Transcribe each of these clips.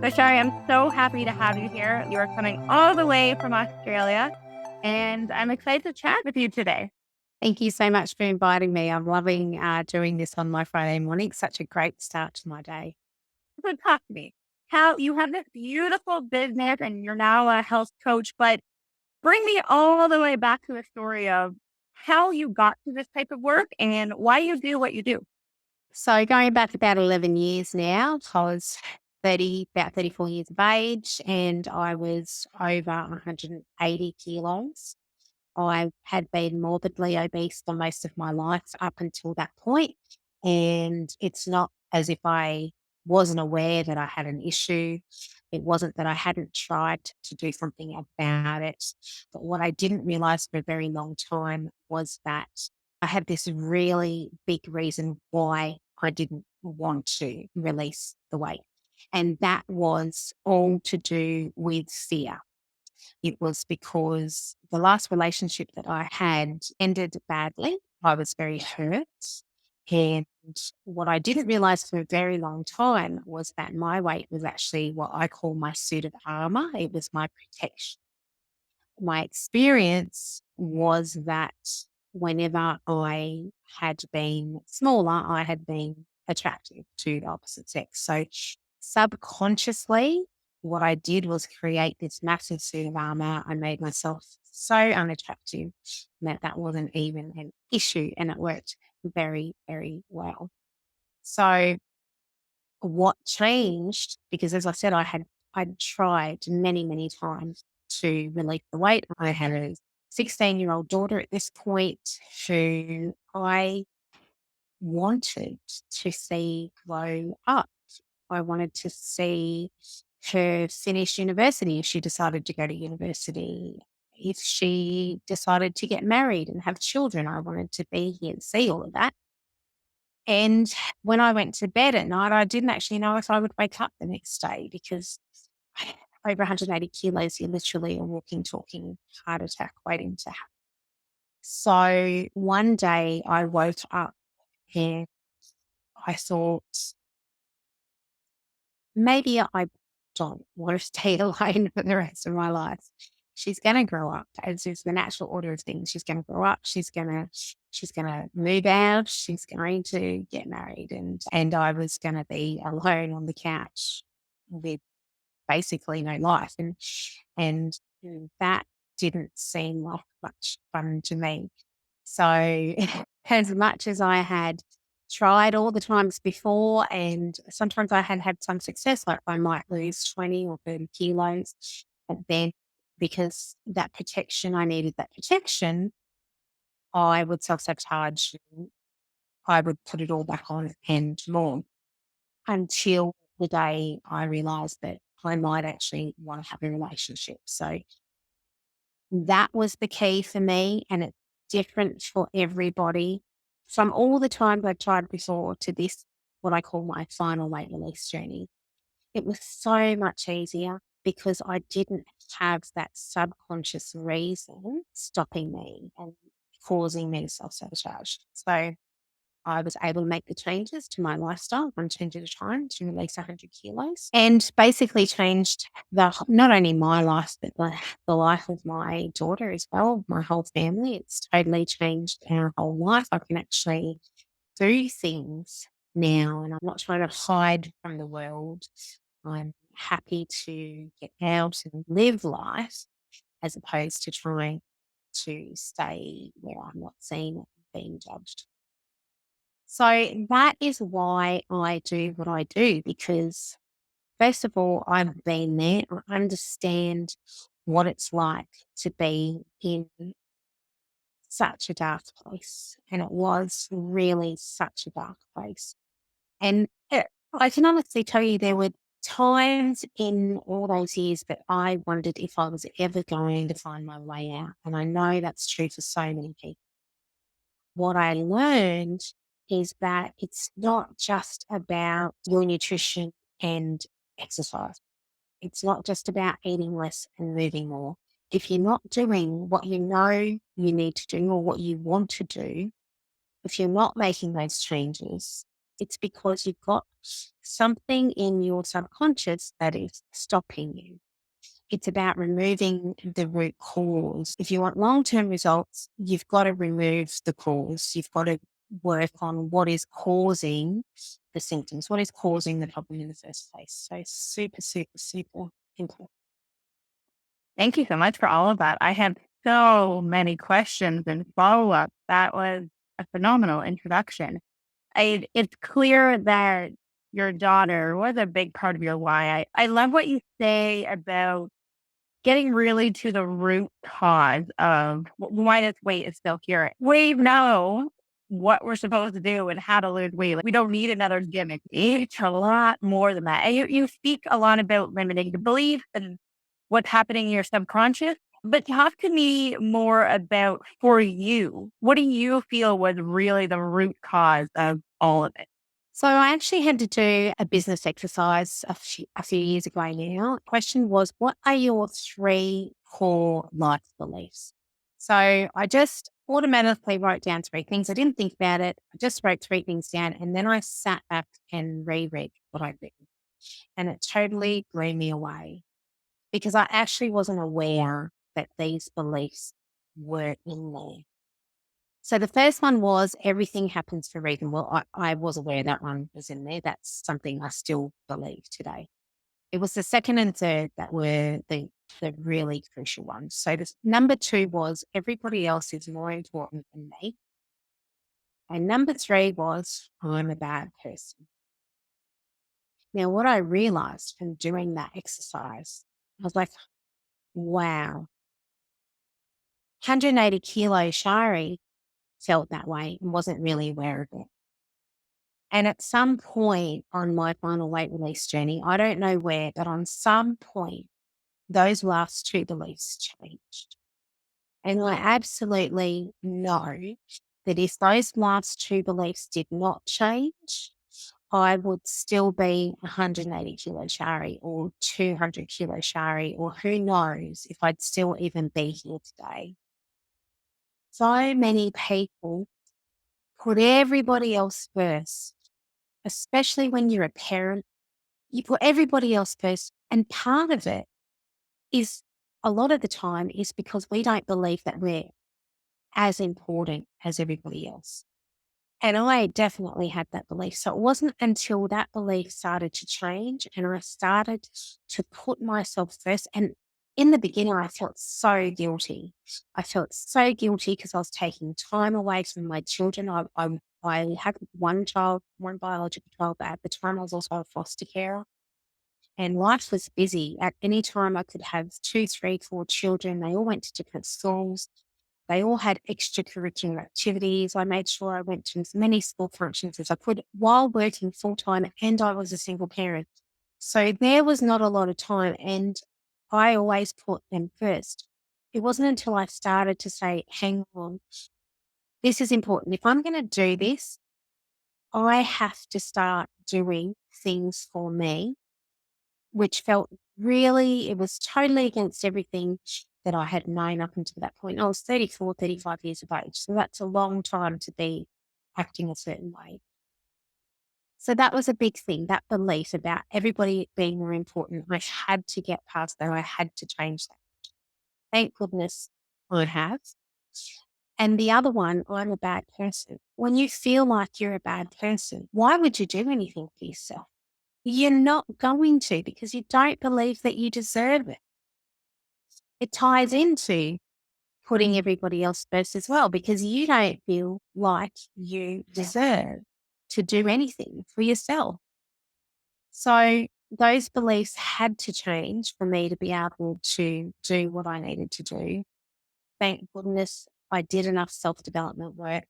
So, Shari, I'm so happy to have you here. You are coming all the way from Australia, and I'm excited to chat with you today. Thank you so much for inviting me. I'm loving doing this on my Friday morning. Such a great start to my day. So, talk to me. How you have this beautiful business and you're now a health coach, but bring me all the way back to the story of how you got to this type of work and why you do what you do. So going back about 11 years now, I was about 34 years of age, and I was over 180 kilos. I had been morbidly obese for most of my life up until that point, and it's not as if I wasn't aware that I had an issue. It wasn't that I hadn't tried to do something about it. But what I didn't realize for a very long time was that I had this really big reason why I didn't want to release the weight. And that was all to do with fear. It was because the last relationship that I had ended badly. I was very hurt. And what I didn't realize for a very long time was that my weight was actually what I call my suit of armor. It was my protection. My experience was that whenever I had been smaller, I had been attractive to the opposite sex. So subconsciously, what I did was create this massive suit of armor. I made myself so unattractive that that wasn't even an issue, and it worked very, very well. So what changed, because as I said, I'd tried many, many times to relieve the weight. I had a 16-year-old daughter at this point who I wanted to see grow up. I wanted to see her finish university if she decided to go to university. If she decided to get married and have children, I wanted to be here and see all of that. And when I went to bed at night, I didn't actually know if I would wake up the next day because over 180 kilos, you're literally a walking, talking heart attack waiting to happen. So one day I woke up and I thought, maybe I don't want to stay alone for the rest of my life. She's going to grow up, as is the natural order of things. She's going to grow up. She's going to move out. She's going to get married, and I was going to be alone on the couch with basically no life, and that didn't seem like much fun to me. So, as much as I had tried all the times before, and sometimes I had had some success, like I might lose 20 or 30 kilos, but then because that protection, I needed that protection, I would self sabotage. I would put it all back on and more until the day I realized that I might actually want to have a relationship. So that was the key for me, and it's different for everybody. From all the times I've tried before to this, what I call my final weight release journey, it was so much easier because I didn't have that subconscious reason stopping me and causing me to self sabotage. So I was able to make the changes to my lifestyle, one change at a time, to release 100 kilos, and basically changed not only my life, but the life of my daughter as well, my whole family. It's totally changed our whole life. I can actually do things now, and I'm not trying to hide from the world. I'm happy to get out and live life as opposed to trying to stay where I'm not seen and being judged. So that is why I do what I do, because first of all, I've been there. I understand what it's like to be in such a dark place. And it was really such a dark place. And I can honestly tell you, there were times in all those years that I wondered if I was ever going to find my way out. And I know that's true for so many people. What I learned is that it's not just about your nutrition and exercise. It's not just about eating less and moving more. If you're not doing what you know you need to do or what you want to do, if you're not making those changes, It's because you've got something in your subconscious that is stopping you. It's about removing the root cause. If you want long-term results, you've got to remove the cause. You've got to work on what is causing the symptoms, what is causing the problem in the first place. So super, super, super important. Thank you so much for all of that. I had so many questions and follow up. That was a phenomenal introduction. It's clear that your daughter was a big part of your why. I love what you say about getting really to the root cause of why this weight is still here. We know what we're supposed to do and how to lose weight. Like, we don't need another gimmick. It's a lot more than that. And you speak a lot about limiting the belief and what's happening in your subconscious. But talk to me more about for you. What do you feel was really the root cause of all of it? So I actually had to do a business exercise a few years ago now. The question was, what are your 3 core life beliefs? So I just automatically wrote down 3 things. I didn't think about it. I just wrote 3 things down and then I sat back and reread what I'd written. And it totally blew me away because I actually wasn't aware that these beliefs were in there. So the first one was everything happens for a reason. Well, I was aware that one was in there. That's something I still believe today. It was the second and third that were the really crucial ones. So the number 2 was everybody else is more important than me. And number 3 was I'm a bad person. Now, what I realized from doing that exercise, I was like, wow, 180 kilo Shari felt that way and wasn't really aware of it. And at some point on my final weight release journey, I don't know where, but on some point, those last 2 beliefs changed. And I absolutely know that if those last 2 beliefs did not change, I would still be 180 kilo Shari or 200 kilo Shari, or who knows if I'd still even be here today. So many people put everybody else first, especially when you're a parent. You put everybody else first. And part of it is a lot of the time is because we don't believe that we're as important as everybody else. And I definitely had that belief. So it wasn't until that belief started to change and I started to put myself first. And in the beginning, I felt so guilty. I felt so guilty because I was taking time away from my children. I had one child, one biological child, but at the time I was also a foster carer. And life was busy. At any time, I could have 2, 3, 4 children. They all went to different schools. They all had extracurricular activities. I made sure I went to as many school functions as I could while working full time, and I was a single parent. So there was not a lot of time, and I always put them first. It wasn't until I started to say, hang on, this is important. If I'm going to do this, I have to start doing things for me, which felt really, it was totally against everything that I had known up until that point. I was 34, 35 years of age. So that's a long time to be acting a certain way. So that was a big thing, that belief about everybody being more important. I had to get past that. I had to change that. Thank goodness I have. And the other one, I'm a bad person. When you feel like you're a bad person, why would you do anything for yourself? You're not going to because you don't believe that you deserve it. It ties into putting everybody else first as well because you don't feel like you deserve to do anything for yourself. So those beliefs had to change for me to be able to do what I needed to do. Thank goodness I did enough self-development work.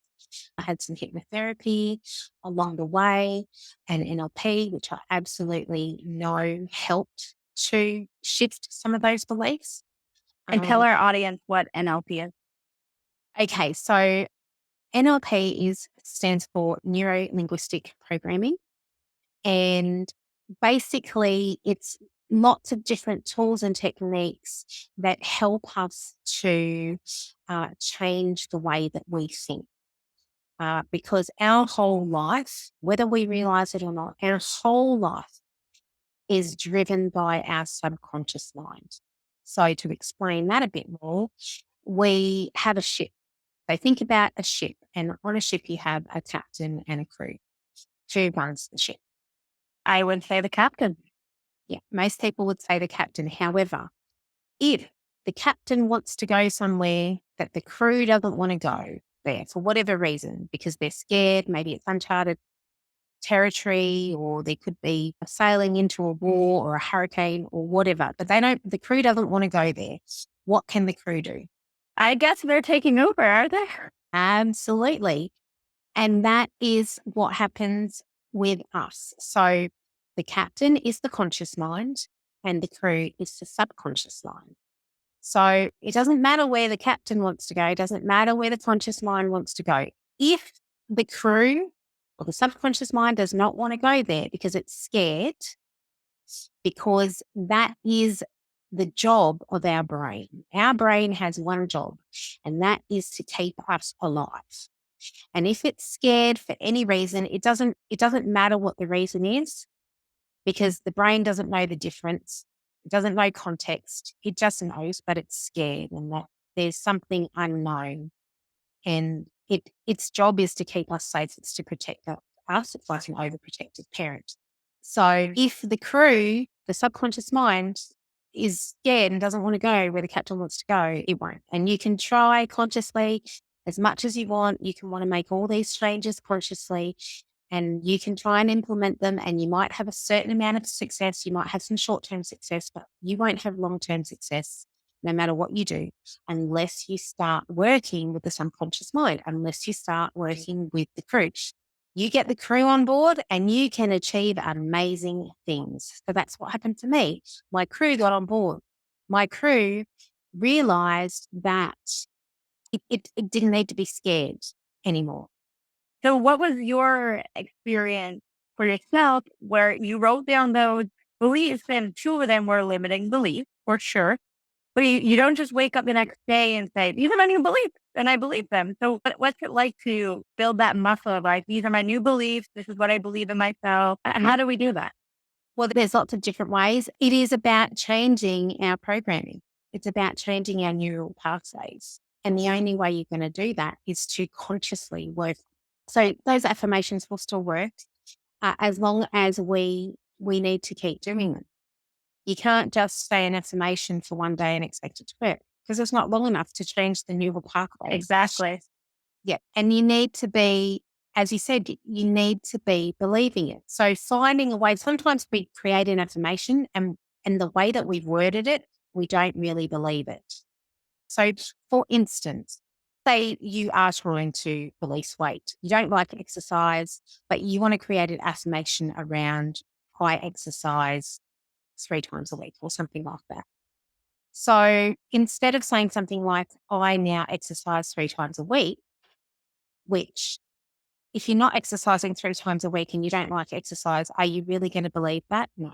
I had some hypnotherapy along the way and NLP, which I absolutely know helped to shift some of those beliefs. And tell our audience what NLP is. Okay, so NLP stands for neuro linguistic programming. And basically, it's lots of different tools and techniques that help us to change the way that we think. because our whole life, whether we realize it or not, our whole life is driven by our subconscious mind. So, to explain that a bit more, we have a ship. So, think about a ship, and on a ship, you have a captain and a crew. Who runs the ship? I would say the captain. Yeah, most people would say the captain. However, if the captain wants to go somewhere that the crew doesn't want to go there for whatever reason, because they're scared, maybe it's uncharted territory, or they could be sailing into a war or a hurricane or whatever, but the crew doesn't want to go there. What can the crew do? I guess they're taking over, are they? Absolutely. And that is what happens with us. So the captain is the conscious mind and the crew is the subconscious mind. So it doesn't matter where the captain wants to go. It doesn't matter where the conscious mind wants to go. If the crew or the subconscious mind does not want to go there because it's scared, because that is the job of our brain. Our brain has one job, and that is to keep us alive. And if it's scared for any reason, it doesn't matter what the reason is, because the brain doesn't know the difference. It doesn't know context. It just knows, but it's scared and that there's something unknown. And its job is to keep us safe. It's to protect us. It's like an overprotective parent. So if the crew, the subconscious mind, is scared and doesn't want to go where the captain wants to go, it won't. And you can try consciously as much as you want. You can want to make all these changes consciously, and you can try and implement them, and you might have a certain amount of success. You might have some short-term success, but you won't have long-term success no matter what you do, unless you start working with the subconscious mind, unless you start working with the crew. You get the crew on board and you can achieve amazing things. So that's what happened to me. My crew got on board. My crew realized that it didn't need to be scared anymore. So, what was your experience for yourself where you wrote down those beliefs and two of them were limiting beliefs for sure? But you don't just wake up the next day and say, these are my new beliefs and I believe them. So what's it like to build that muscle of like, these are my new beliefs. This is what I believe in myself. And how do we do that? Well, there's lots of different ways. It is about changing our programming. It's about changing our neural pathways. And the only way you're going to do that is to consciously work. So those affirmations will still work as long as we need to keep doing them. You can't just say an affirmation for one day and expect it to work, because it's not long enough to change the neural pathways. Exactly. Yeah. And you need to be, as you said, you need to be believing it. So finding a way, sometimes we create an affirmation and the way that we've worded it, we don't really believe it. So for instance, say you are trying to release weight. You don't like exercise, but you want to create an affirmation around I exercise 3 times a week or something like that. So instead of saying something like, I now exercise 3 times a week, which if you're not exercising 3 times a week and you don't like exercise, are you really going to believe that? No.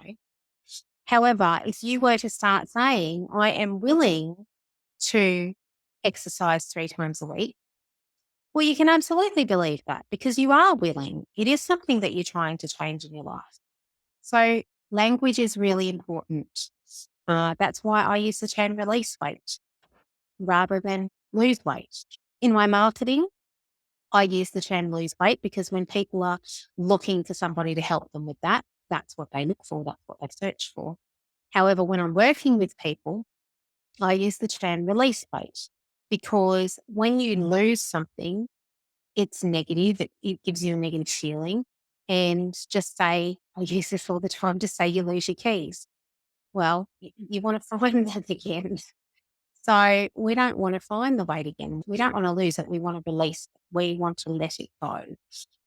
However, if you were to start saying, I am willing to exercise 3 times a week, well, you can absolutely believe that because you are willing. It is something that you're trying to change in your life. So language is really important. That's why I use the term release weight rather than lose weight. In my marketing, I use the term lose weight because when people are looking for somebody to help them with that, that's what they look for, that's what they search for. However, when I'm working with people, I use the term release weight because when you lose something, it's negative. It gives you a negative feeling. And just say, I use this all the time, just say you lose your keys. Well, you want to find that again. So we don't want to find the weight again. We don't want to lose it. We want to release it. We want to let it go.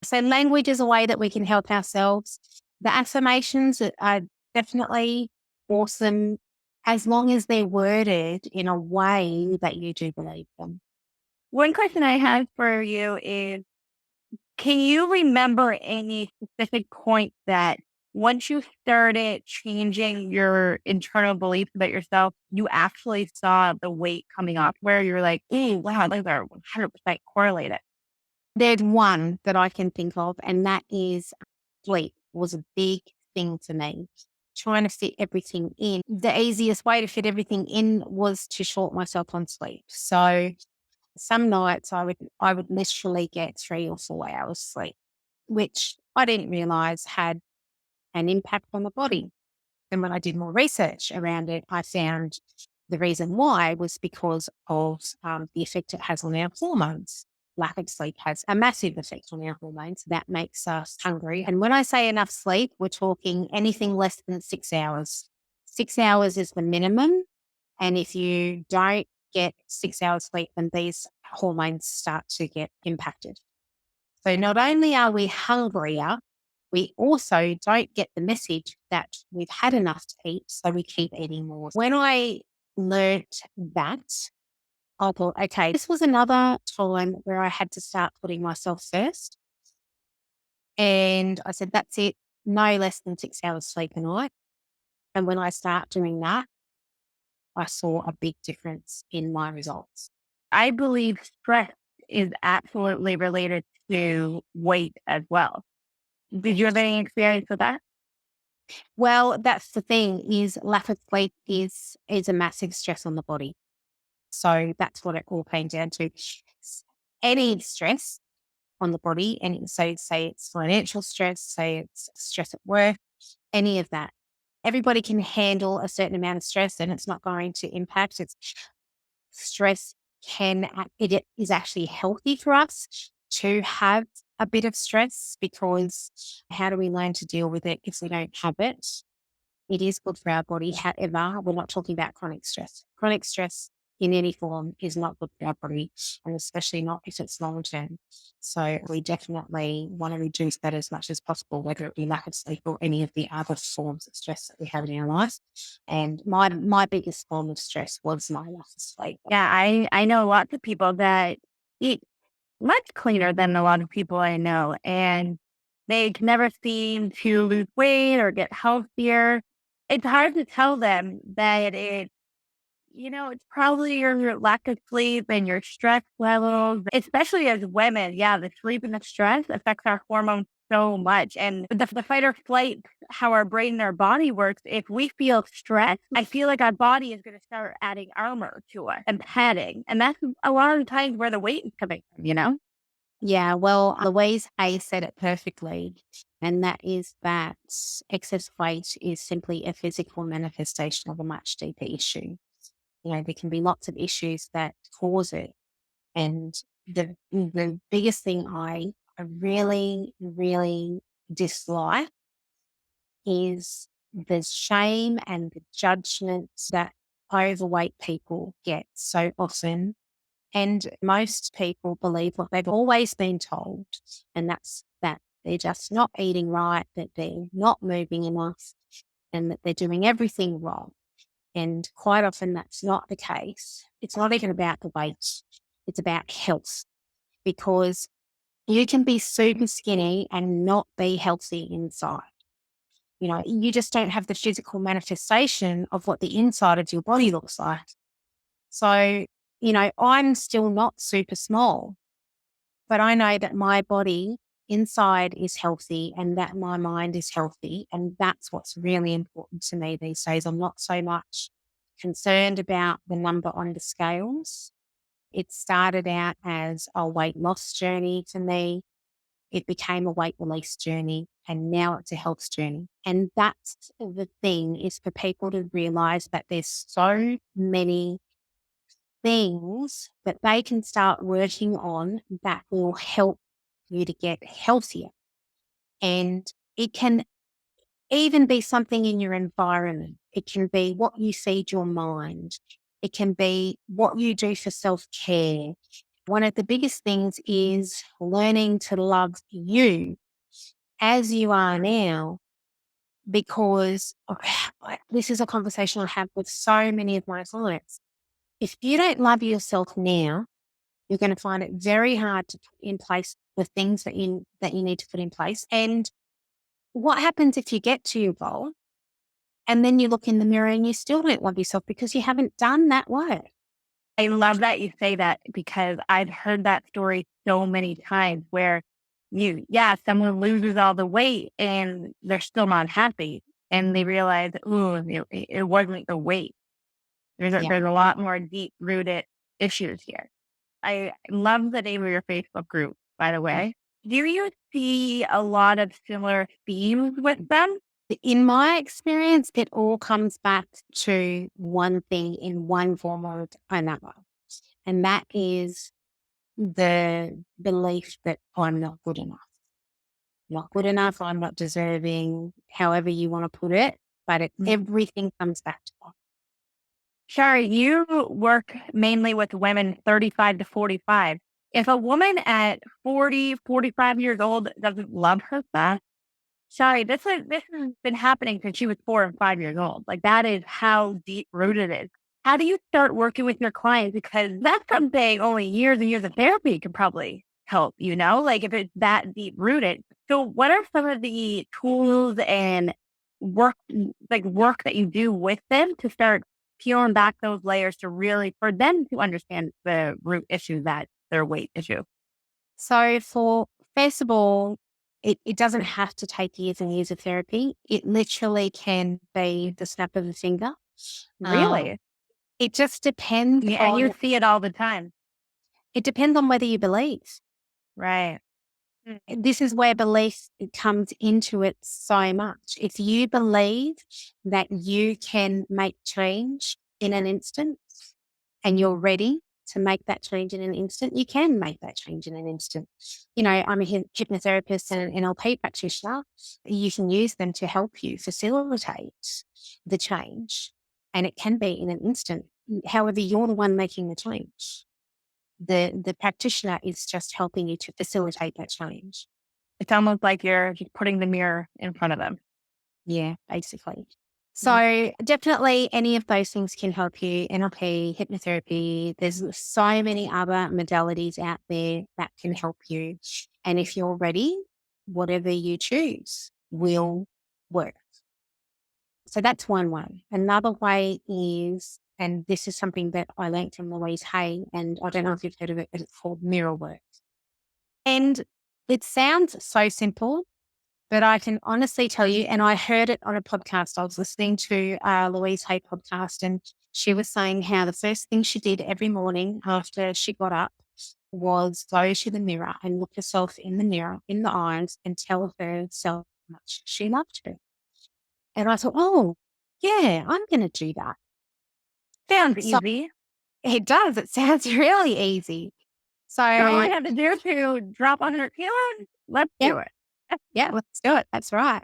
So language is a way that we can help ourselves. The affirmations are definitely awesome as long as they're worded in a way that you do believe them. One question I have for you is, can you remember any specific point that once you started changing your internal beliefs about yourself, you actually saw the weight coming up where you're like, oh, wow, those are 100% correlated? There's one that I can think of, and that is sleep was a big thing for me. Trying to fit everything in. The easiest way to fit everything in was to short myself on sleep. So some nights I would literally get 3 or 4 hours sleep, which I didn't realize had an impact on the body. And when I did more research around it, I found the reason why was because of the effect it has on our hormones. Lack of sleep has a massive effect on our hormones. That makes us hungry. And when I say enough sleep, we're talking anything less than 6 hours. 6 hours is the minimum. And if you don't get 6 hours sleep, then these hormones start to get impacted. So not only are we hungrier, we also don't get the message that we've had enough to eat, so we keep eating more. When I learnt that, I thought, okay, this was another time where I had to start putting myself first. And I said, that's it, no less than 6 hours sleep a night. And when I start doing that, I saw a big difference in my results. I believe stress is absolutely related to weight as well. Did you have any experience with that? Well, that's the thing is lack of sleep is a massive stress on the body. So that's what it all came down to. Any stress on the body, and so say it's financial stress, say it's stress at work, any of that. Everybody can handle a certain amount of stress and it's not going to impact. It's stress it is actually healthy for us to have a bit of stress because how do we learn to deal with it if we don't have it? It is good for our body. However, we're not talking about chronic stress. Chronic stress in any form is not good for our body, and especially not if it's long term. So we definitely want to reduce that as much as possible, whether it be lack of sleep or any of the other forms of stress that we have in our life. And my biggest form of stress was my lack of sleep. Yeah, I know lots of people that eat much cleaner than a lot of people I know, and they can never seem to lose weight or get healthier. It's hard to tell them that it's probably your lack of sleep and your stress levels, especially as women. Yeah, the sleep and the stress affects our hormones so much. And the fight or flight, how our brain and our body works, if we feel stress, I feel like our body is going to start adding armor to us and padding. And that's a lot of the times where the weight is coming from. Yeah, well, Louise Hay said it perfectly, and that is that excess weight is simply a physical manifestation of a much deeper issue. There can be lots of issues that cause it. And the biggest thing I really, really dislike is the shame and the judgment that overweight people get so often. And most people believe what they've always been told, and that's that they're just not eating right, that they're not moving enough, and that they're doing everything wrong. And quite often that's not the case. It's not even about the weight, it's about health because you can be super skinny and not be healthy inside. You just don't have the physical manifestation of what the inside of your body looks like. So, I'm still not super small, but I know that my body inside is healthy and that my mind is healthy. And that's what's really important to me these days. I'm not so much concerned about the number on the scales. It started out as a weight loss journey for me. It became a weight release journey and now it's a health journey. And that's the thing is for people to realize that there's so many things that they can start working on that will help you to get healthier. And it can even be something in your environment. It can be what you feed your mind. It can be what you do for self-care. One of the biggest things is learning to love you as you are now, because this is a conversation I have with so many of my clients. If you don't love yourself now, you're going to find it very hard to put in place the things that you need to put in place. And what happens if you get to your goal and then you look in the mirror and you still don't love yourself because you haven't done that work? I love that you say that because I've heard that story so many times where someone loses all the weight and they're still not happy. And they realize, ooh, it wasn't the weight. Yeah. There's a lot more deep rooted issues here. I love the name of your Facebook group, by the way. Do you see a lot of similar themes with them? In my experience, it all comes back to one thing in one form or another, and that is the belief that I'm not good enough. Not good enough, I'm not deserving, however you want to put it, but everything comes back to that. Shari, you work mainly with women 35 to 45. If a woman at 40, 45 years old doesn't love herself, sorry, this has been happening since she was 4 and 5 years old. Like that is how deep rooted it is. How do you start working with your clients? Because that's something only years and years of therapy can probably help, like if it's that deep rooted. So what are some of the tools and work work that you do with them to start peeling back those layers to really for them to understand the root issue that their weight issue? So, for first of all, it doesn't have to take years and years of therapy. It literally can be the snap of a finger. Um, Really? it just depends Yeah, and you on see it all the time. whether you believe. Right. This is where belief comes into it so much. If you believe that you can make change in an instant and you're ready to make that change in an instant, you can make that change in an instant. I'm a hypnotherapist and an NLP practitioner. You can use them to help you facilitate the change, and it can be in an instant. However, you're the one making the change. The practitioner is just helping you to facilitate that change. It's almost like you're just putting the mirror in front of them. Yeah, basically. Mhm. So definitely any of those things can help you. NLP, hypnotherapy, there's so many other modalities out there that can help you. And if you're ready, whatever you choose will work. So that's one way. Another way is, and this is something that I learned from Louise Hay, and I don't know if you've heard of it, but it's called mirror work. And it sounds so simple, but I can honestly tell you, and I heard it on a podcast. I was listening to a Louise Hay podcast, and she was saying how the first thing she did every morning after she got up was go to the mirror and look herself in the mirror, in the eyes, and tell herself how much she loved her. And I thought, oh, yeah, I'm going to do that. Sounds So easy. it does. It sounds really easy. So, All I have to do to drop 100 kilos, let's yeah, do it. yeah, let's do it. That's right.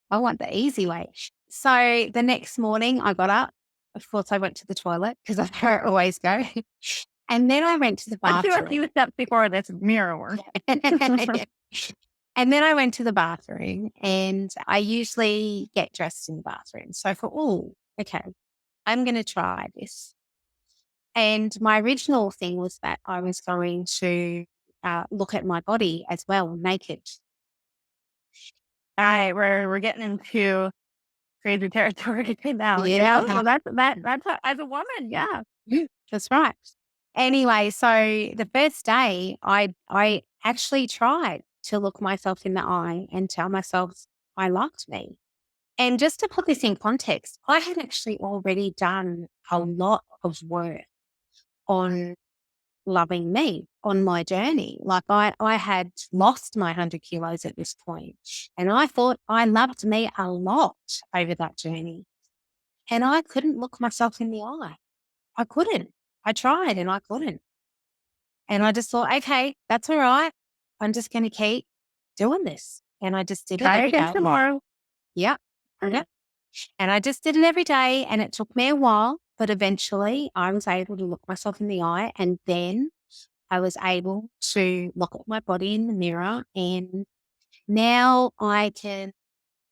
I want the easy way. So the next morning I got up. Of course, I went to the toilet because that's where I always go. And then I went to the Let's do a bathroom. few steps before this mirror work. And then I went to the bathroom, and I usually get dressed in the bathroom. So I thought, oh, okay, I'm going to try this. And my original thing was that I was going to look at my body as well, naked. All right, we're getting into crazy territory now. Yeah. So that's as a woman, yeah. That's right. Anyway, so the first day I actually tried to look myself in the eye and tell myself I liked me. And just to put this in context, I had actually already done a lot of work on loving me on my journey. Like I had lost my 100 kilos at this point, and I thought I loved me a lot over that journey. And I couldn't look myself in the eye. I couldn't. I tried and I couldn't. And I just thought, okay, that's all right. I'm just going to keep doing this. And I just did it Try every again day. tomorrow. Yeah. Mhm. Yeah. And I just did it every day. And it took me a while, but eventually I was able to look myself in the eye. And then I was able to look at my body in the mirror. And now I can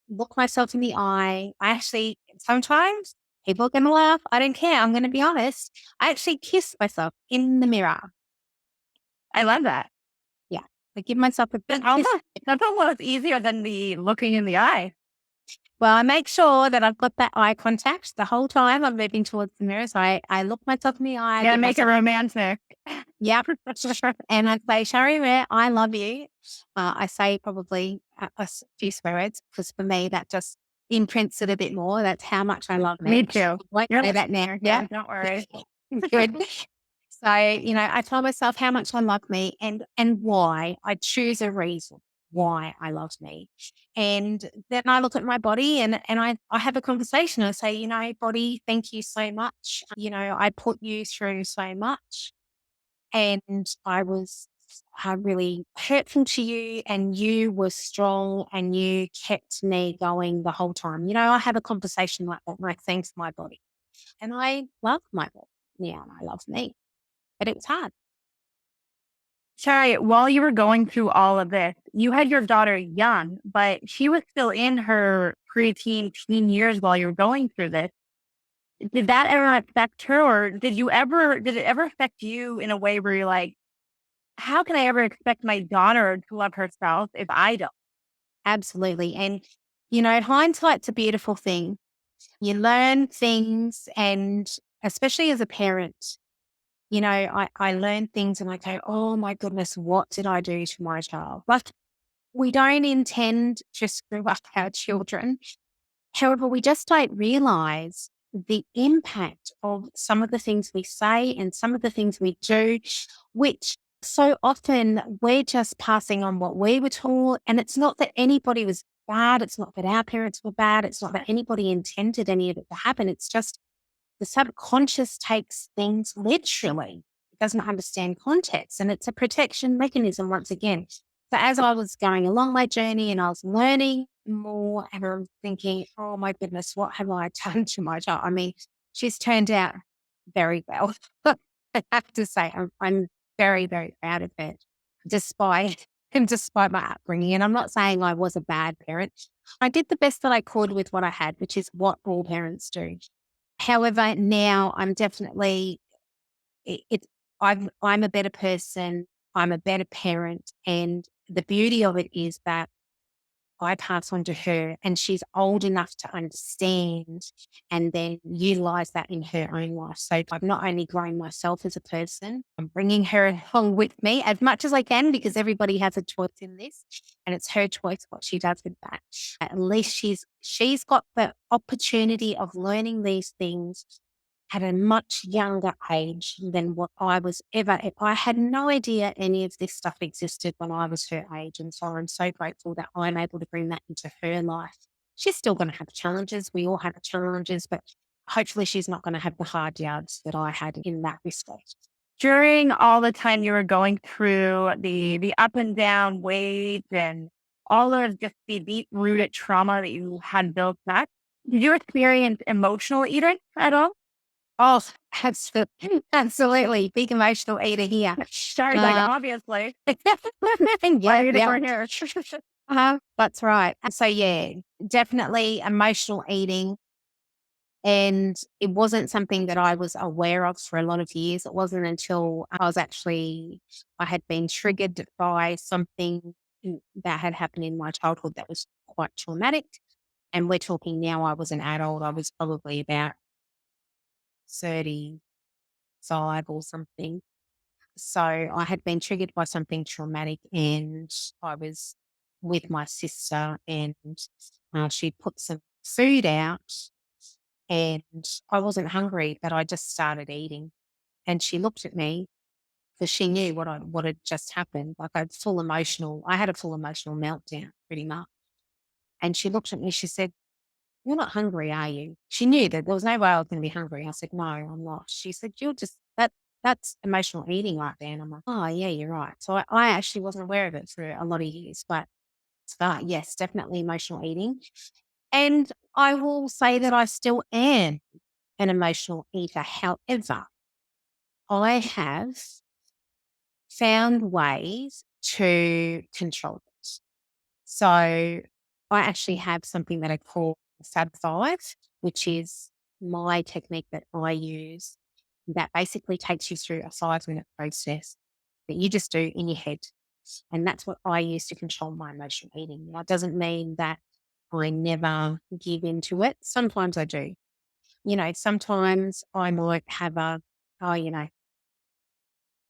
look myself in the eye. I actually, sometimes people are going to laugh. I don't care. I'm going to be honest. I actually kiss myself in the mirror. I love that. Yeah. I give myself a big That's kiss. almost, that's almost easier than the looking in the eye. Well, I make sure that I've got that eye contact the whole time I'm moving towards the mirror. So I look myself in the eye, Gotta give make it myself, romantic. yep. And I say, Shari Ware, I love you. I say probably a few swear words because for me, that just imprints it a bit more. That's how much I love Me me. too. I won't You're say that now. yeah, Yeah. don't worry. Good. So, I tell myself how much I love me and why. I choose a reason why I love me. And then I look at my body and I have a conversation. I say, body, thank you so much. I put you through so much and I was really hurtful to you and you were strong and you kept me going the whole time. I have a conversation like that and I thank my body. And I love my body. Yeah, and I love me. But it was hard. Sorry, while you were going through all of this, you had your daughter young, but she was still in her preteen, teen years while you were going through this. Did that ever affect her, or did it ever affect you in a way where you're like, how can I ever expect my daughter to love herself if I don't? Absolutely. And, hindsight's a beautiful thing. You learn things and especially as a parent, I learn things and I go, oh my goodness, what did I do to my child? Like we don't intend to screw up our children. However, we just don't realize the impact of some of the things we say and some of the things we do, which so often we're just passing on what we were taught. And it's not that anybody was bad. It's not that our parents were bad. It's not that anybody intended any of it to happen. It's just the subconscious takes things literally. It doesn't understand context. And it's a protection mechanism once again. So as I was going along my journey and I was learning more and I'm thinking, oh my goodness, what have I done to my child? I mean, she's turned out very well. I have to say, I'm very, very proud of her, despite and despite my upbringing. And I'm not saying I was a bad parent. I did the best that I could with what I had, which is what all parents do. However, now I'm definitely it I'm a better person, I'm a better parent, and the beauty of it is that I pass on to her and she's old enough to understand and then utilize that in her own life. So I'm not only growing myself as a person, I'm bringing her along with me as much as I can because everybody has a choice in this and it's her choice what she does with that. At least she's got the opportunity of learning these things at a much younger age than what I was ever. I had no idea any of this stuff existed when I was her age. And so I'm so grateful that I'm able to bring that into her life. She's still going to have challenges. We all have challenges, but hopefully she's not going to have the hard yards that I had in that respect. During all the time you were going through the up and down waves and all of just the deep rooted trauma that you had built up, did you experience emotional eating at all? Oh, absolutely. Big emotional eater here. Sorry, like Uh, obviously. Why yeah, you think yeah. we're here? That's right. So yeah, definitely emotional eating. And it wasn't something that I was aware of for a lot of years. It wasn't until I had been triggered by something that had happened in my childhood that was quite traumatic. And we're talking now, I was an adult. I was probably about 35 or something. So I had been triggered by something traumatic and I was with my sister and she put some food out and I wasn't hungry, but I just started eating. And she looked at me because she knew what had just happened. I had a full emotional meltdown pretty much. And she looked at me, she said, "You're not hungry, are you?" She knew that there was no way I was going to be hungry. I said, "No, I'm not." She said, that's emotional eating right there. And I'm like, "Oh yeah, you're right." So I actually wasn't aware of it for a lot of years, but yes, definitely emotional eating. And I will say that I still am an emotional eater. However, I have found ways to control it. So I actually have something that I call Fab Five, which is my technique that I use that basically takes you through a 5-minute process that you just do in your head. And that's what I use to control my emotional eating. That doesn't mean that I never give into it. Sometimes I do. Sometimes I might have oh,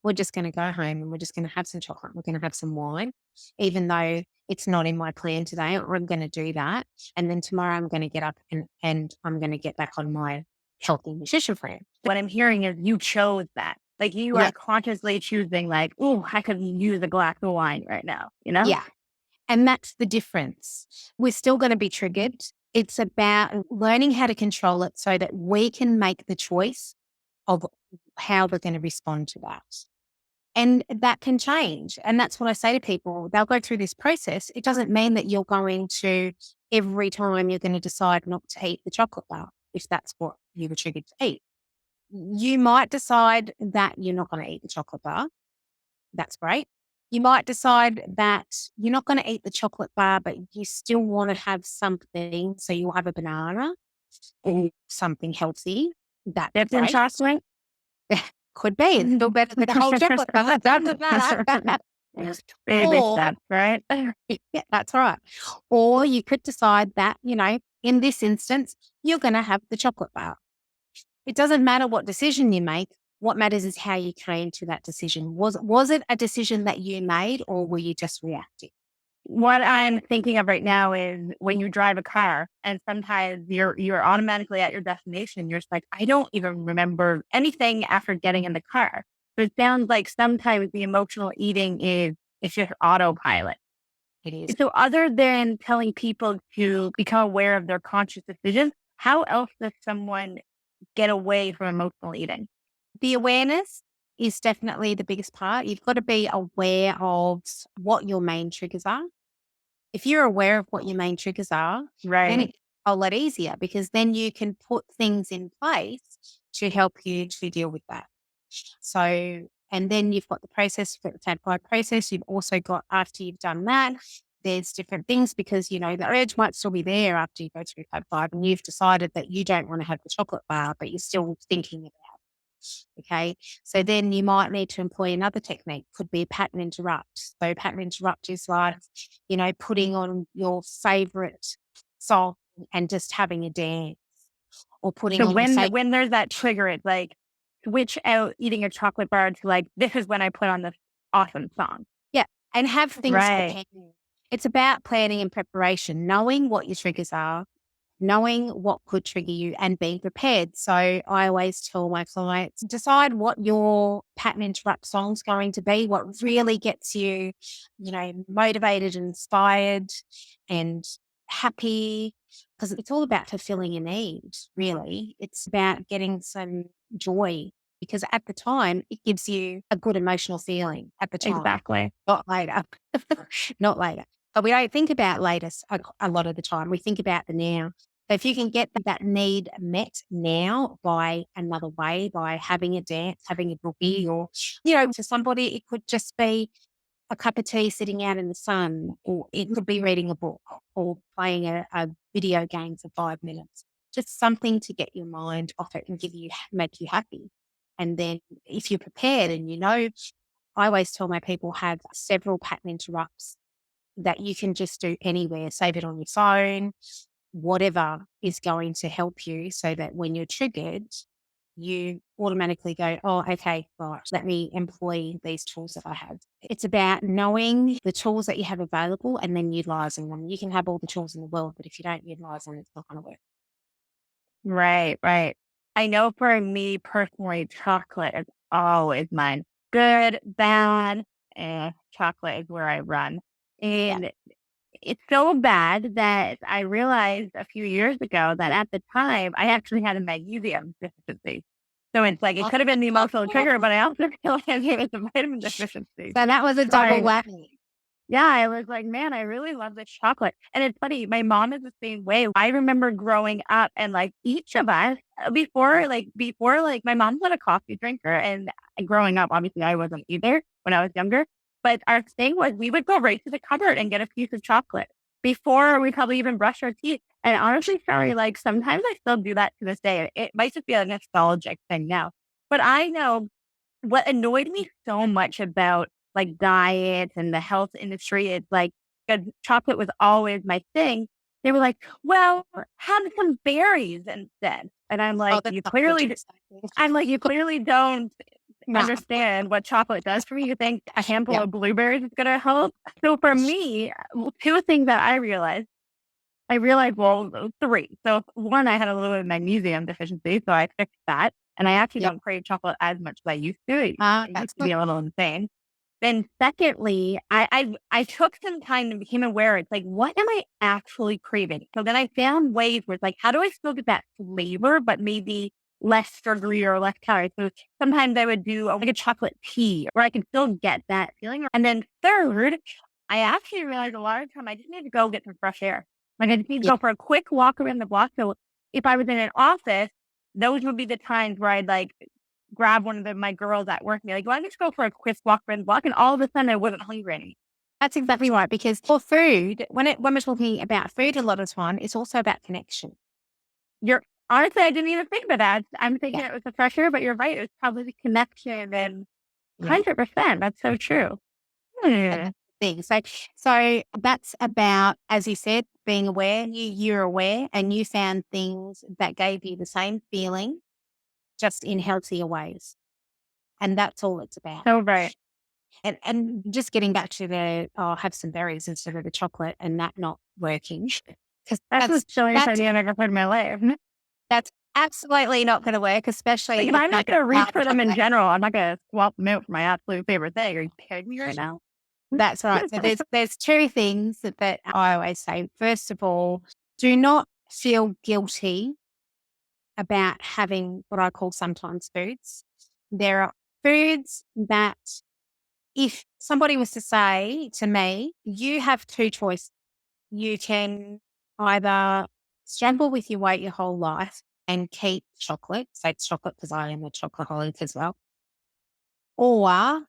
we're just going to go home and we're just going to have some chocolate. We're going to have some wine, even though it's not in my plan today, or I'm going to do that. And then tomorrow I'm going to get up and I'm going to get back on my healthy nutrition plan. What I'm hearing is you chose that. Like you are Yeah. consciously choosing like, oh, I could use a glass of wine right now, you know? Yeah. And that's the difference. We're still going to be triggered. It's about learning how to control it so that we can make the choice of how we're going to respond to that. And that can change. And that's what I say to people. They'll go through this process. It doesn't mean that you're going to, every time you're going to decide not to eat the chocolate bar, if that's what you were triggered to eat. You might decide that you're not going to eat the chocolate bar. That's great. You might decide that you're not going to eat the chocolate bar, but you still want to have something. So you'll have a banana or something healthy. That's Dipped in great. chocolate? Could be. It's still better than the whole chocolate bar. Doesn't matter. Baby Or, steps, right? yeah, that's right. Or you could decide that, in this instance, you're going to have the chocolate bar. It doesn't matter what decision you make. What matters is how you came to that decision. Was it a decision that you made, or were you just reacting? What I'm thinking of right now is when you drive a car and sometimes you're automatically at your destination. You're just like, I don't even remember anything after getting in the car. So it sounds like sometimes the emotional eating is it's just autopilot. It is. So other than telling people to become aware of their conscious decisions, how else does someone get away from emotional eating? The awareness is definitely the biggest part. You've got to be aware of what your main triggers are. If you're aware of what your main triggers are, then Right. it's a lot easier because then you can put things in place to help you to deal with that. So, and then you've got the process, you've got the TAD 5 process. You've also got, after you've done that, there's different things because, the urge might still be there after you go through TAD 5 and you've decided that you don't want to have the chocolate bar, but you're still thinking about it. Okay. So then you might need to employ another technique, could be a pattern interrupt. So pattern interrupt is like, putting on your favorite song and just having a dance or putting So on your favorite. when there's that trigger, it's like switch out eating a chocolate bar to like, this is when I put on this awesome song. Yeah, and have things Right. prepared. It's about planning and preparation, knowing what your triggers are, knowing what could trigger you and being prepared. So I always tell my clients, decide what your pattern interrupt song's going to be, what really gets you, motivated and inspired and happy, because it's all about fulfilling a need, really. It's about getting some joy because at the time it gives you a good emotional feeling at the time, Exactly. not later, not later. But we don't think about later a lot of the time. We think about the now. So if you can get that need met now by another way, by having a dance, having a boogie, or, to somebody, it could just be a cup of tea sitting out in the sun, or it could be reading a book or playing a video game for 5 minutes. Just something to get your mind off it and make you happy. And then if you're prepared and I always tell my people have several pattern interrupts that you can just do anywhere, save it on your phone, whatever is going to help you so that when you're triggered, you automatically go, oh, okay, right, let me employ these tools that I have. It's about knowing the tools that you have available and then utilizing them. You can have all the tools in the world, but if you don't utilize them, it's not going to work. Right. Right. I know for me personally, chocolate is always mine. Good, bad, chocolate is where I run. Yeah. And it's so bad that I realized a few years ago that at the time I actually had a magnesium deficiency. So it's like it could have been the emotional trigger, but I also realized it was a vitamin deficiency. So that was a So double whammy. yeah, I was like, man, I really love this chocolate. And it's funny, my mom is the same way. I remember growing up and like each of us before my mom's not a coffee drinker. And growing up, obviously I wasn't either when I was younger. But our thing was we would go right to the cupboard and get a piece of chocolate before we probably even brush our teeth. And honestly, sorry, like sometimes I still do that to this day. It might just be a nostalgic thing now. But I know what annoyed me so much about like diets and the health industry is like, 'cause chocolate was always my thing. they were like, "Well, have some berries instead." And I'm Oh, like, that's "You not good. clearly," I'm like, "You clearly don't No. understand what chocolate does for me. You think a handful Yeah. of blueberries is gonna help?" So for me, two things that I realized, well, 3. So, 1, I had a little bit of magnesium deficiency, so I fixed that, and I actually Yep. don't crave chocolate as much as I used to. It That's used to good. be a little insane. Then secondly, I took some time and became aware, it's like, "What am I actually craving?" So then I found ways where it's like, "How do I still get that flavor, but maybe less sugary or less calories?" So sometimes I would do, like, a chocolate tea where I can still get that feeling. And then third, I actually realized a lot of the time I just need to go get some fresh air. Like, I just need to Yeah. go for a quick walk around the block. So if I was in an office, those would be the times where I'd, like, grab one of my girls at work and be like, "Why don't you just go for a quick walk around the block?" And all of a sudden, I wasn't hungry anymore. That's exactly right. Because for food, when we're talking about food a lot of time, it's also about connection. You're honestly, I didn't even think about that. I'm thinking Yeah. it was the pressure, but you're right. It was probably the connection and Yeah. 100%. That's so true. And Hmm. that's the thing. So that's about, as you said, being aware. You're aware and you found things that gave you the same feeling, just in healthier ways. And that's all it's about. So right. And just getting back to the, oh, have some berries instead of the chocolate and that not working. Because That's the silliest that's idea I've ever heard in my life. that's absolutely not going to work, Like, especially if if I'm you're not going to reach dark for them in chocolate. general, I'm not going to swap them out for my absolute favorite thing. Are you kidding me right now? That's right. So there's two things that I always say. First of all, do not feel guilty about having what I call sometimes foods. There are foods that if somebody was to say to me, you have two choices. You can either struggle with your weight your whole life and keep chocolate, say it's chocolate because I am a chocoholic as well, or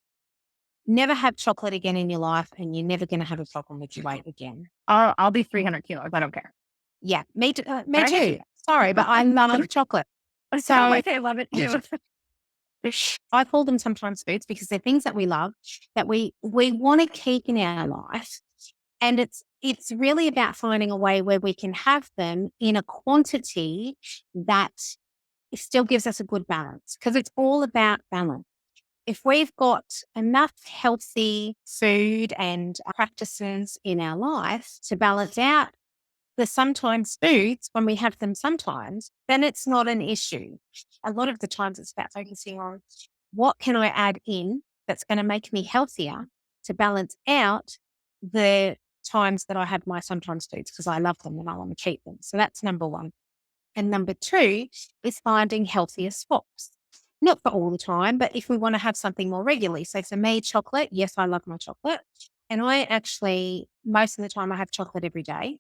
never have chocolate again in your life and you're never going to have a problem with your weight again. I'll be 300 kilos. I don't care. Yeah, me Right? too. Sorry, but I love chocolate. Oh So my God, I love it too. I call them sometimes foods because they're things that we love that we want to keep in our life. And it's really about finding a way where we can have them in a quantity that still gives us a good balance because it's all about balance. If we've got enough healthy food and practices in our life to balance out the sometimes foods when we have them sometimes, then it's not an issue. A lot of the times it's about focusing on what can I add in that's going to make me healthier to balance out the times that I have my sometimes foods because I love them and I want to keep them. So that's number one. And number two is finding healthier swaps. Not for all the time, but if we want to have something more regularly. So for me, chocolate, yes, I love my chocolate. And I actually, most of the time, I have chocolate every day.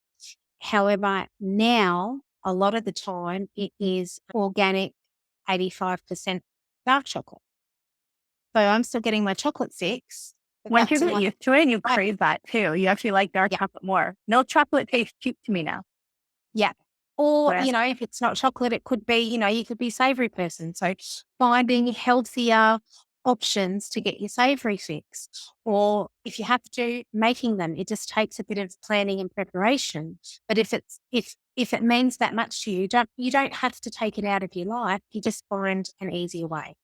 However, now a lot of the time it is organic 85% dark chocolate. So I'm still getting my chocolate fix, but Once you that's get like, used to it, you right. crave that too. You actually like dark Yeah. chocolate more. Milk chocolate tastes cheap to me now. Yeah. Or, But if it's not chocolate, it could be, you could be a savory person. So finding healthier options to get your savory fix. Or if you have to, making them. It just takes a bit of planning and preparation. But if it means that much to you, you don't have to take it out of your life. You just find an easier way.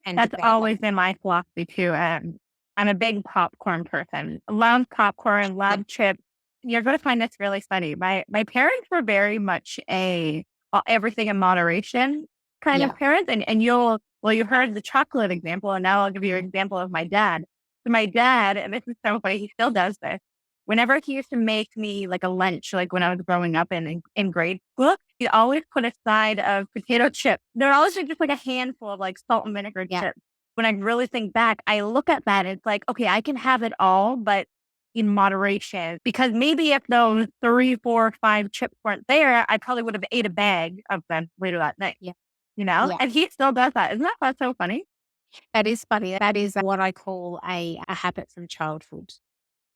And that's develop. always been my philosophy too. I'm a big popcorn person. Love popcorn, Yeah. love chips. You're going to find this really funny. My parents were very much a everything in moderation kind of Yeah. parents, and you heard the chocolate example, and now I'll give you an example of my dad. So my dad, and this is so funny, he still does this. Whenever he used to make me like a lunch, like when I was growing up in grade school, he always put a side of potato chips. They're always just like a handful of like salt and vinegar Yeah. chips. When I really think back, I look at that and it's like, okay, I can have it all, but in moderation. Because maybe if those 3, 4, 5 chips weren't there, I probably would have ate a bag of them later that night, Yeah. you know? Yeah. And he still does that. Isn't that so funny? That is funny. That is what I call a habit from childhood.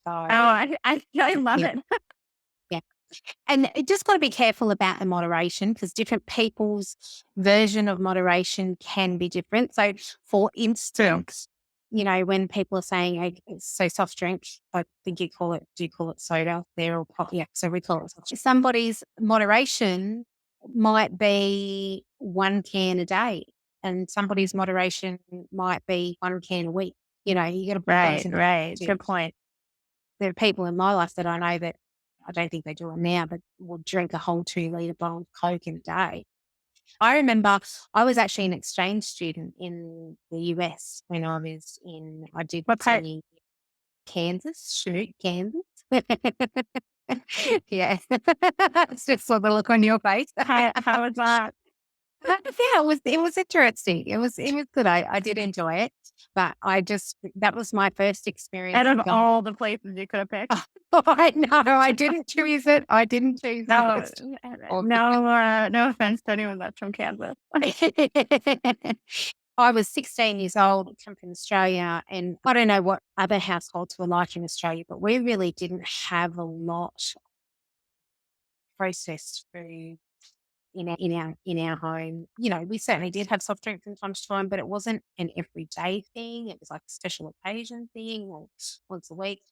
Oh, So I love yeah. it. Yeah. And you just got to be careful about the moderation because different people's version of moderation can be different. So, for True. instance, when people are saying, "Hey, so soft drink," I think do you call it soda there or pop? Yeah, so we call it soft drink. Somebody's moderation might be 1 can a day, and somebody's moderation might be 1 can a week. You got to put those Right, in right. perspective. Good point. There are people in my life that I know that I don't think they do it now, but will drink a whole 2 litre bottle of Coke in a day. I remember I was actually an exchange student in the US when I did What part? in Kansas, shoot, Kansas. Yeah. It's just saw the look on your face. How was that? Yeah, it was interesting. It was good. I did enjoy it, but that was my first experience Out of of going. all the places you could have picked. I know I didn't choose it. I didn't choose it. No, It's obvious. no offense to anyone that's from Kansas. I was 16 years old, come from Australia, and I don't know what other households were like in Australia, but we really didn't have a lot of processed food in our home. We certainly did have soft drinks from time to time, but it wasn't an everyday thing. It was like a special occasion thing or once a week.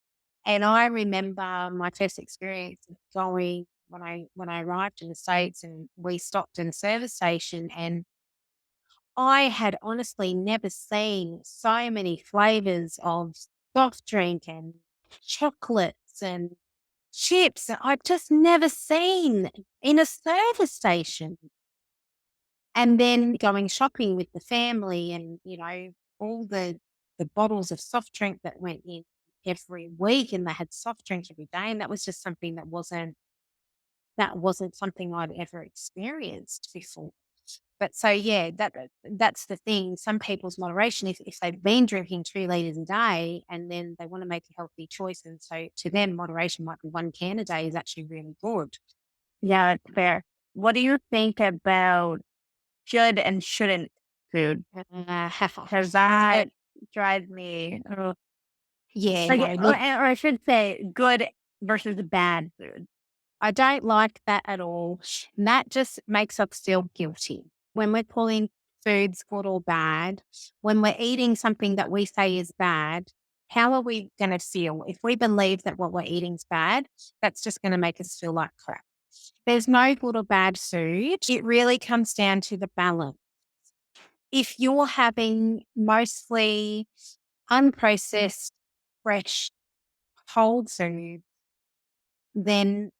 And I remember my first experience of going when I arrived in the States, and we stopped in a service station, and I had honestly never seen so many flavors of soft drink and chocolates and chips. I've just never seen in a service station. And then going shopping with the family, and, all the bottles of soft drink that went in every week, and they had soft drinks every day. And that was just something that wasn't something I'd ever experienced before. But so yeah, that's the thing. Some people's moderation, if they've been drinking 2 liters a day and then they want to make a healthy choice, and so to them, moderation might be 1 can a day is actually really good. Yeah, that's fair. What do you think about should and shouldn't food? Because So, that drives me, yeah, like, no, or, look, or I should say, good versus bad food. I don't like that at all. And that just makes us feel guilty when we're calling foods good or bad. When we're eating something that we say is bad, how are we going to feel? If we believe that what we're eating is bad, that's just going to make us feel like crap. There's no good or bad food. It really comes down to the balance. If you're having mostly unprocessed, fresh, whole food, then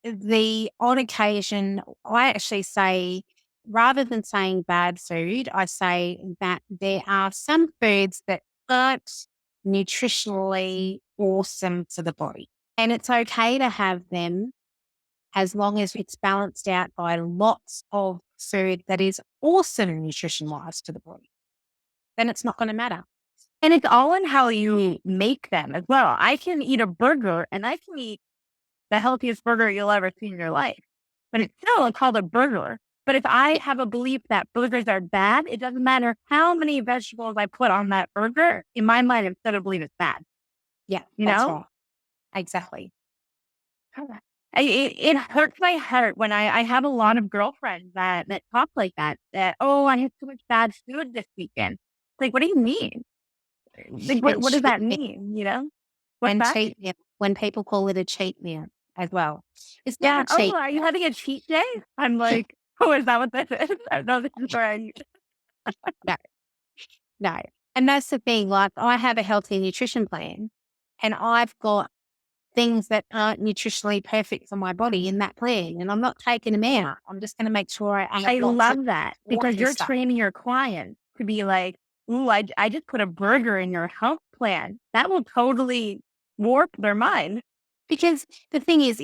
the odd occasion, I actually say, rather than saying bad food, I say that there are some foods that aren't nutritionally awesome for the body. And it's okay to have them as long as it's balanced out by lots of food that is awesome nutrition wise to the body. Then it's not going to matter. And it's all in how you make them as well. I can eat a burger and I can eat the healthiest burger you'll ever see in your life, but it's still called a burger. But if I have a belief that burgers are bad, it doesn't matter how many vegetables I put on that burger. In my mind, I'm still going to believe it's bad. Yeah, You that's know? right. Exactly. It hurts my heart when I have a lot of girlfriends that talk like that. That, oh, I had so much bad food this weekend. Like, what do you mean? Like, what And what does cheat that meal, mean? What's and that? cheat meal, when people call it a cheat meal as well. It's not Yeah. a Oh, cheat. are you having a cheat day? I'm like, oh, is that what this is? No, this is where I. No, no. And that's the thing. Like, I have a healthy nutrition plan, and I've got things that aren't nutritionally perfect for my body in that plan, and I'm not taking them out. I'm just going to make sure I add I lots of love that because wonderful you're stuff. training your clients to be like, ooh, I just put a burger in your health plan. That will totally warp their mind. Because the thing is,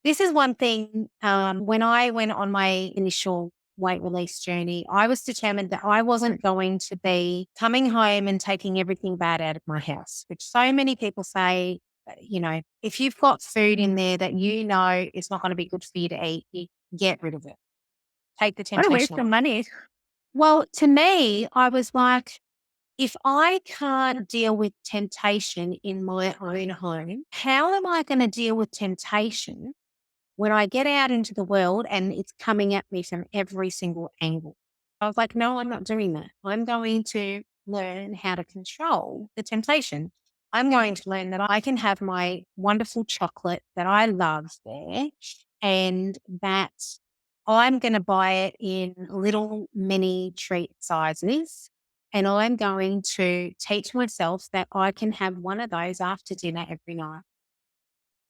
this is one thing. When I went on my initial weight release journey, I was determined that I wasn't going to be coming home and taking everything bad out of my house, which so many people say, if you've got food in there that is not going to be good for you to eat, you get rid of it. Take the What a temptation waste of away. money. Well, to me, I was like, if I can't deal with temptation in my own home, how am I going to deal with temptation when I get out into the world and it's coming at me from every single angle? I was like, no, I'm not doing that. I'm going to learn how to control the temptation. I'm going to learn that I can have my wonderful chocolate that I love there, and that I'm going to buy it in little mini treat sizes. And I'm going to teach myself that I can have one of those after dinner every night,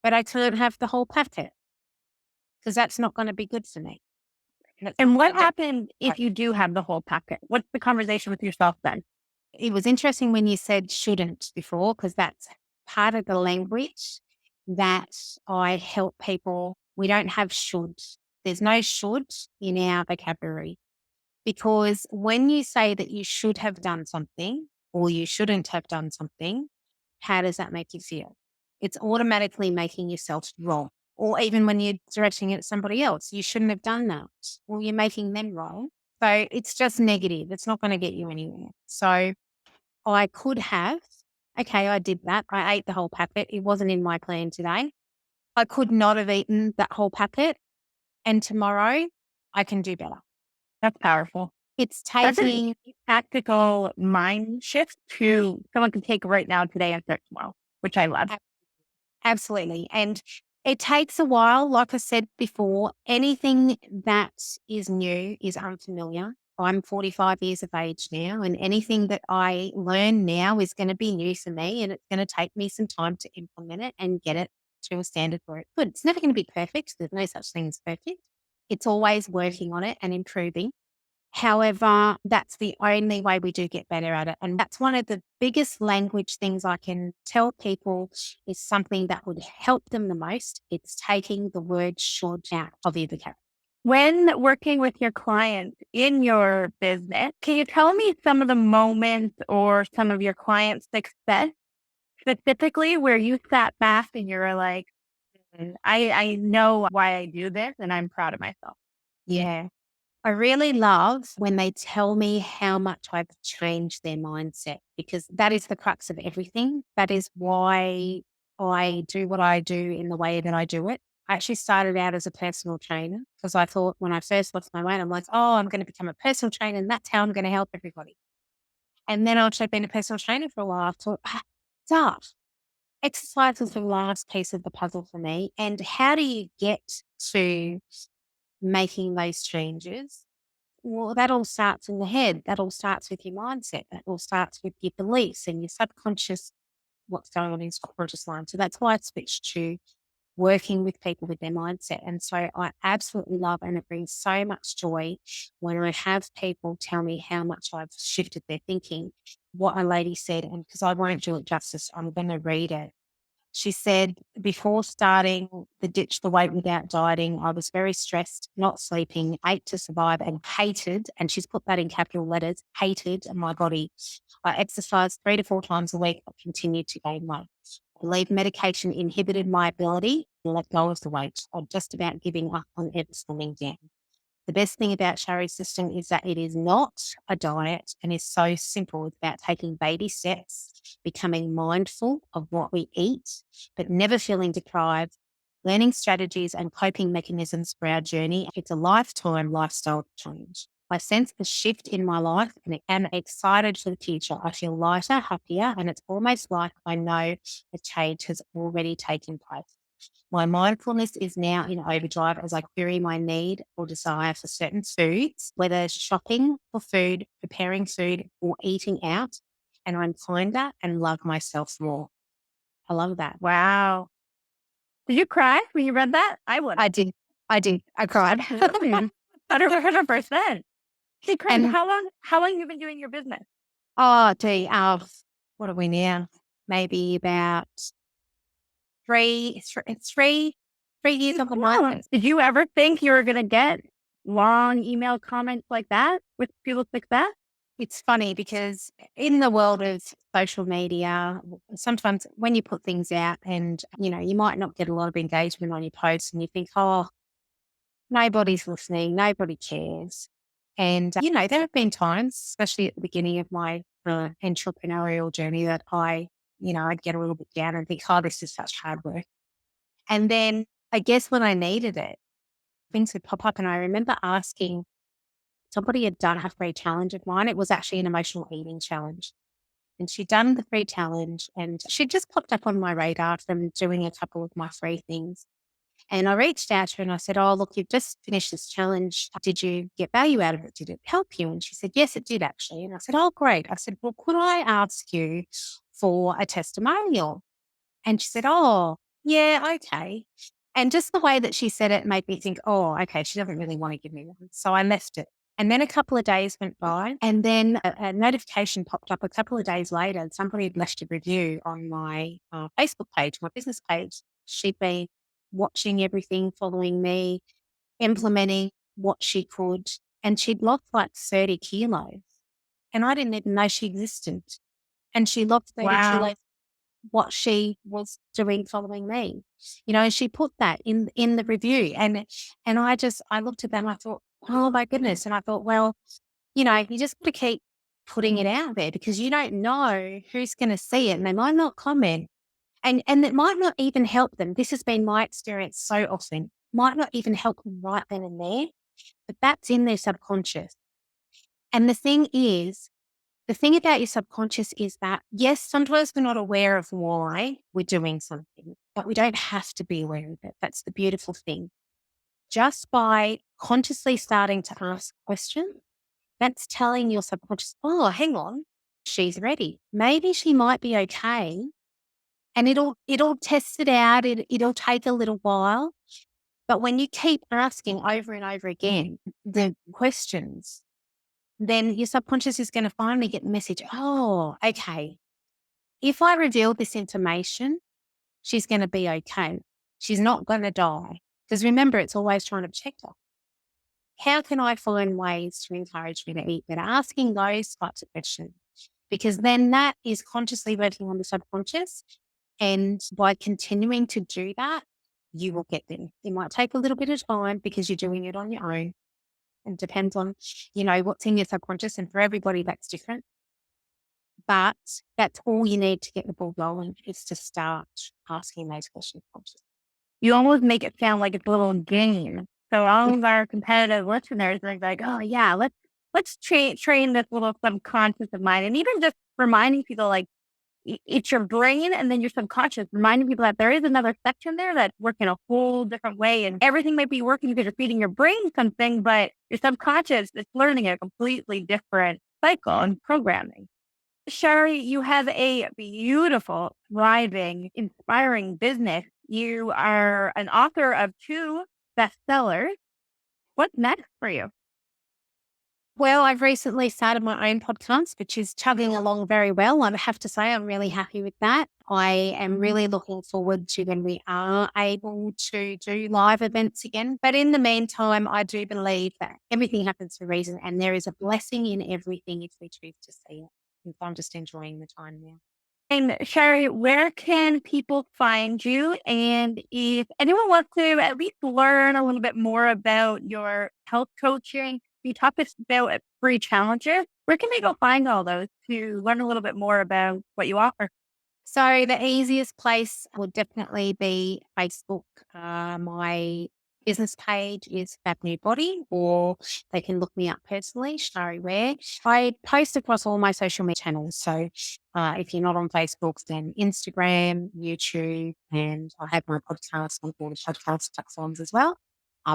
but I can't have the whole packet because that's not going to be good for me. And it's not And what going to happens if you do have the whole packet? What's the conversation with yourself then? It was interesting when you said shouldn't before, because that's part of the language that I help people. We don't have should. There's no should in our vocabulary, because when you say that you should have done something or you shouldn't have done something, how does that make you feel? It's automatically making yourself wrong. Or even when you're directing it at somebody else, you shouldn't have done that. Well, you're making them wrong. So it's just negative. It's not going to get you anywhere. So I could have, okay, I did that. I ate the whole packet. It wasn't in my plan today. I could not have eaten that whole packet. And tomorrow I can do better. That's powerful. It's That's a taking, tactical mind shift to someone can take right now, today, and start tomorrow, which I love. absolutely. And it takes a while. Like I said before, anything that is new is unfamiliar. I'm 45 years of age now, and anything that I learn now is going to be new for me, and it's going to take me some time to implement it and get it to a standard where it's good. It's never going to be perfect. There's no such thing as perfect. It's always working on it and improving. However, that's the only way we do get better at it. And that's one of the biggest language things I can tell people is something that would help them the most. It's taking the word should out of your vocabulary. When working with your clients in your business, can you tell me some of the moments or some of your clients' success specifically where you sat back and you were like, I know why I do this and I'm proud of myself. Yeah. I really love when they tell me how much I've changed their mindset, because that is the crux of everything. That is why I do what I do in the way that I do it. I actually started out as a personal trainer because I thought when I first lost my weight, I'm like, oh, I'm going to become a personal trainer and that's how I'm going to help everybody. And then after I've been a personal trainer for a while, I thought, duh, exercise was the last piece of the puzzle for me. And how do you get to making those changes? Well, that all starts in the head. That all starts with your mindset. That all starts with your beliefs and your subconscious, what's going on in your subconscious mind. So that's why I switched to working with people with their mindset. And so I absolutely love, and it brings so much joy when I have people tell me how much I've shifted their thinking. What a lady said, and because I won't do it justice, I'm going to read it. She said, before starting the Ditch the Weight Without Dieting, I was very stressed, not sleeping, ate to survive, and hated, and she's put that in capital letters, hated my body. I exercised 3 to 4 times a week, but continued to gain weight. I believe medication inhibited my ability to let go of the weight. I'm just about giving up on ever slimming down. The best thing about Shari's system is that it is not a diet and is so simple. It's about taking baby steps, becoming mindful of what we eat, but never feeling deprived, learning strategies and coping mechanisms for our journey. It's a lifetime lifestyle change. I sense a shift in my life and am excited for the future. I feel lighter, happier, and it's almost like I know a change has already taken place. My mindfulness is now in overdrive as I query my need or desire for certain foods, whether it's shopping for food, preparing food, or eating out. And I'm kinder and love myself more. I love that. Wow. Did you cry when you read that? I would. I did. I did. I cried. 100%. Hey, Craig, And how long have you been doing your business? oh, gee, what are we now? Maybe about three years of the Yeah. month. Did you ever think you were going to get long email comments like that with people's success? It's funny because in the world of social media, sometimes when you put things out and, you might not get a lot of engagement on your posts and you think, oh, nobody's listening, nobody cares. And, there have been times, especially at the beginning of my entrepreneurial journey that I'd get a little bit down and think, oh, this is such hard work. And then I guess when I needed it, things would pop up. And I remember asking somebody had done a free challenge of mine. It was actually an emotional eating challenge. And she'd done the free challenge and she'd just popped up on my radar from doing a couple of my free things. And I reached out to her and I said, "Oh, look, you've just finished this challenge. Did you get value out of it? Did it help you?" And she said, "Yes, it did actually." And I said, "Oh, great." I said, "Well, could I ask you for a testimonial?" And she said, "Oh, yeah, okay." And just the way that she said it made me think, "Oh, okay, she doesn't really want to give me one." So I left it. And then a couple of days went by, and then a notification popped up a couple of days later. And somebody had left a review on my Facebook page, my business page. She'd been watching everything, following me, implementing what she could, and she'd lost like 30 kilos. And I didn't even know she existed. And she lost 30 Wow. kilos what she was doing following me. You know, she put that in the review and I looked at that and I thought, "Oh my goodness." And I thought, well, you know, you just got to keep putting it out there because you don't know who's going to see it and they might not comment. And it might not even help them. This has been my experience so often. Might not even help them right then and there, but that's in their subconscious. And the thing about your subconscious is that, yes, sometimes we're not aware of why we're doing something, but we don't have to be aware of it. That's the beautiful thing. Just by consciously starting to ask questions, that's telling your subconscious, "Oh, hang on, she's ready. Maybe she might be okay." And it'll test it out. It'll take a little while. But when you keep asking over and over again the questions, then your subconscious is going to finally get the message. "Oh, okay. If I reveal this information, she's going to be okay. She's not going to die." Because remember, it's always trying to protect her. How can I find ways to encourage me to eat better? Asking those types of questions, because then that is consciously working on the subconscious. And by continuing to do that, you will get there. It might take a little bit of time because you're doing it on your own. And depends on, you know, what's in your subconscious. And for everybody, that's different. But that's all you need to get the ball rolling is to start asking those questions consciously. You almost make it sound like it's a little game. So all of our competitive listeners are like, "Oh yeah, let's train this little subconscious of mine," and even just reminding people like it's your brain and then your subconscious, reminding people that there is another section there that's working a whole different way, and everything might be working because you're feeding your brain something, but your subconscious is learning a completely different cycle and programming. Shari, you have a beautiful, thriving, inspiring business. You are an author of two bestsellers. What's next for you? Well, I've recently started my own podcast, which is chugging along very well. I have to say, I'm really happy with that. I am really looking forward to when we are able to do live events again. But in the meantime, I do believe that everything happens for a reason and there is a blessing in everything if we choose to see it. And so I'm just enjoying the time now. And Shari, where can people find you? And if anyone wants to at least learn a little bit more about your health coaching, you talk us about a free challenger. Where can they go find all those to learn a little bit more about what you offer? So the easiest place would definitely be Facebook. My business page is Fab New Body, or they can look me up personally, Shari Ware. I post across all my social media channels. So if you're not on Facebook, then Instagram, YouTube, and I have my podcast on all the podcast platforms as well.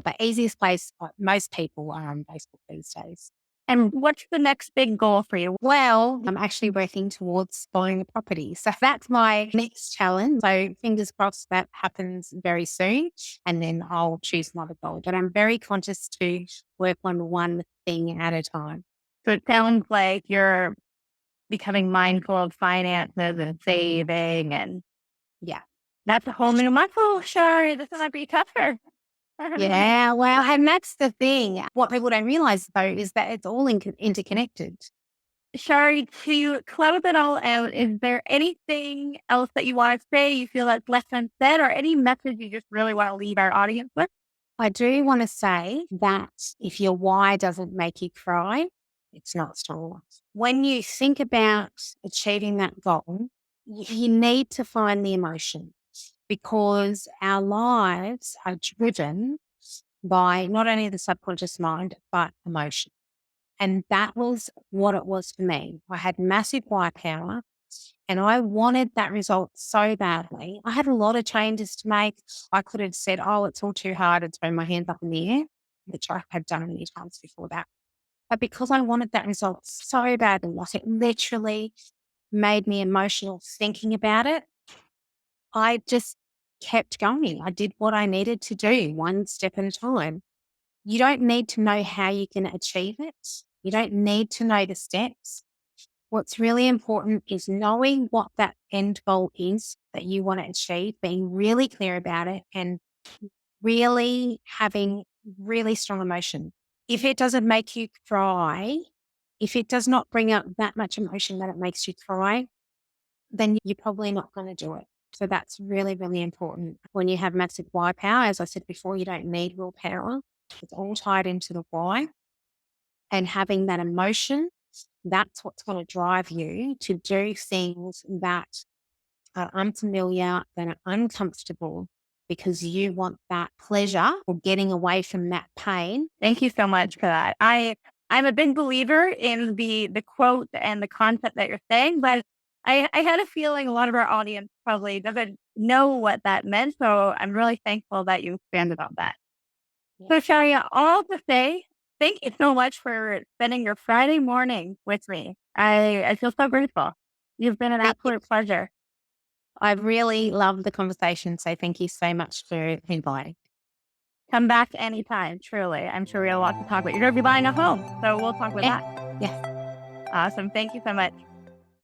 But easiest place, most people are on Facebook these days. And what's the next big goal for you? Well, I'm actually working towards buying a property. So that's my next challenge. So fingers crossed that happens very soon. And then I'll choose another goal. But I'm very conscious to work on one thing at a time. So it sounds like you're becoming mindful of finances and saving, and Yeah. that's a whole new muscle, Shari. This might be tougher. Yeah. Well, and that's the thing. What people don't realize though is that it's all interconnected. Shari, to close it all out, is there anything else that you want to say you feel that's left unsaid, or any message you just really want to leave our audience with? I do want to say that if your why doesn't make you cry, it's not strong enough. When you think about achieving that goal, you need to find the emotion because our lives are driven by not only the subconscious mind, but emotion. And that was what it was for me. I had massive wire power and I wanted that result so badly. I had a lot of changes to make. I could have said, oh, it's all too hard and thrown my hands up in the air, which I had done many times before that. But because I wanted that result so badly, like it literally made me emotional thinking about it, I just kept going. I did what I needed to do, one step at a time. You don't need to know how you can achieve it. You don't need to know the steps. What's really important is knowing what that end goal is that you want to achieve, being really clear about it, and really having really strong emotion. If it doesn't make you cry, if it does not bring up that much emotion that it makes you cry, then you're probably not going to do it. So that's really, really important. When you have massive why power, as I said before, you don't need willpower. It's all tied into the why. And having that emotion, that's what's going to drive you to do things that are unfamiliar, that are uncomfortable, because you want that pleasure or getting away from that pain. Thank you so much for that. I'm a big believer in the quote and the concept that you're saying, but I had a feeling a lot of our audience probably doesn't know what that meant. So I'm really thankful that you expanded on that. Yeah. So Shari, all to say, thank you so much for spending your Friday morning with me. I feel so grateful. You've been an Thank you. absolute pleasure. I've really loved the conversation. So thank you so much for inviting. Come back anytime, truly. I'm sure we have a lot to talk about. You're going to be buying a home, so we'll talk with Yeah. that. Yeah. Awesome. Thank you so much.